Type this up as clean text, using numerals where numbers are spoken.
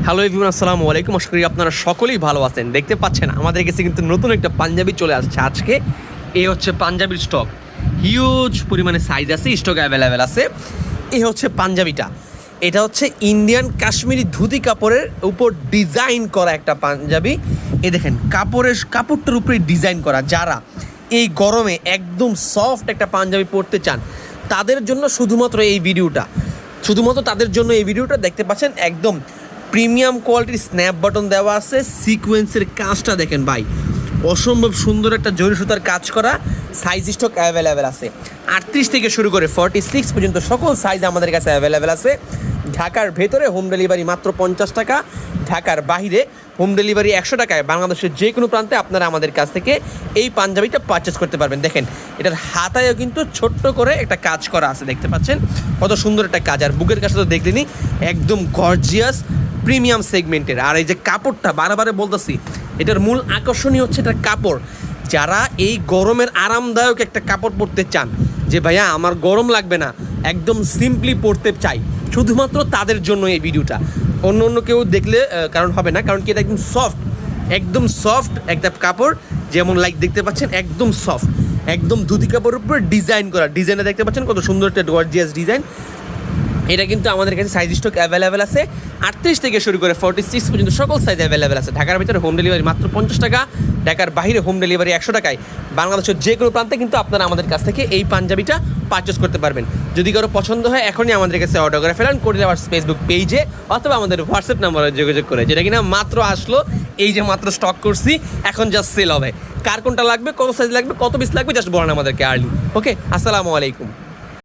Hello everyone, আসসালামু আলাইকুম। আশা করি আপনারা সকলেই ভালো আছেন। দেখতে পাচ্ছেন আমাদের কাছে কিন্তু নতুন একটা পাঞ্জাবি চলে আসছে আজকে। এই হচ্ছে পাঞ্জাবির স্টক, হিউজ পরিমাণে সাইজ আছে, স্টক অ্যাভেলেবেল আছে। এই হচ্ছে পাঞ্জাবিটা, এটা হচ্ছে ইন্ডিয়ান কাশ্মীরি ধুতি কাপড়ের উপর ডিজাইন করা একটা পাঞ্জাবি। এই দেখেন কাপড়টার উপরে ডিজাইন করা। যারা এই গরমে একদম সফট একটা পাঞ্জাবি পরতে চান তাদের জন্য শুধুমাত্র এই ভিডিওটা, তাদের জন্য এই ভিডিওটা দেখতে পাচ্ছেন। একদম প্রিমিয়াম কোয়ালিটির স্ন্যাপ বাটন দেওয়া আছে, সিকোয়েন্সের কাজটা দেখেন ভাই, অসম্ভব সুন্দর একটা জরি সুতার কাজ করা। সাইজ স্টক অ্যাভেলেবেল আছে 38 থেকে শুরু করে 46 পর্যন্ত সকল সাইজ আমাদের কাছে অ্যাভেলেবেল আছে। ঢাকার ভেতরে হোম ডেলিভারি মাত্র 50 টাকা, ঢাকার বাইরে হোম ডেলিভারি 100 টাকায়। বাংলাদেশের যে কোনো প্রান্তে আপনারা আমাদের কাছ থেকে এই পাঞ্জাবিটা পারচেস করতে পারবেন। দেখেন এটার হাতায়ও কিন্তু ছোট্ট করে একটা কাজ করা আছে, দেখতে পাচ্ছেন কত সুন্দর একটা কাজ। আর বুকের কাছে তো দেখলেনি, একদম গর্জিয়াস প্রিমিয়াম সেগমেন্টের। আর এই যে কাপড়টা, বারে বলতেছি, এটার মূল আকর্ষণীয় হচ্ছে এটার কাপড়। যারা এই গরমের আরামদায়ক একটা কাপড় পরতে চান, যে ভাইয়া আমার গরম লাগবে না, একদম সিম্পলি পরতে চাই, শুধুমাত্র তাদের জন্য এই ভিডিওটা। অন্য কেউ দেখলে কারণ হবে না, কারণ কি এটা একদম সফট একটা কাপড়। যেমন দেখতে পাচ্ছেন একদম সফট, একদম ধুতি কাপড়ের উপরে ডিজাইন করা। ডিজাইনে দেখতে পাচ্ছেন কত সুন্দর একটা গর্জিয়াস ডিজাইন। এটা কিন্তু আমাদের কাছে সাইজ স্টক অ্যাভেলেবেল আছে 38 থেকে শুরু করে 46 পর্যন্ত সকল সাইজ অ্যাভেলেবেল আছে। ঢাকার ভিতরে হোম ডেলিভারি মাত্র 50 টাকা, ঢাকার বাইরে হোম ডেলিভারি 100 টাকায়। বাংলাদেশের যে কোনো প্রান্তে কিন্তু আপনারা আমাদের কাছ থেকে এই পাঞ্জাবিটা পারচেস করতে পারবেন। যদি কারো পছন্দ হয় এখনই আমাদের কাছে অর্ডার করে ফেলান, করে দেওয়ার ফেসবুক পেজে অথবা আমাদের হোয়াটসঅ্যাপ নাম্বারে যোগাযোগ করে, যেটা কিনা মাত্র আসলো, এই যে মাত্র স্টক করছি, এখন জাস্ট সেল হবে। কার কোনটা লাগবে, কত সাইজ লাগবে, কত পিস লাগবে, জাস্ট বলেন আমাদেরকে আর্লি। ওকে, আসসালামু আলাইকুম।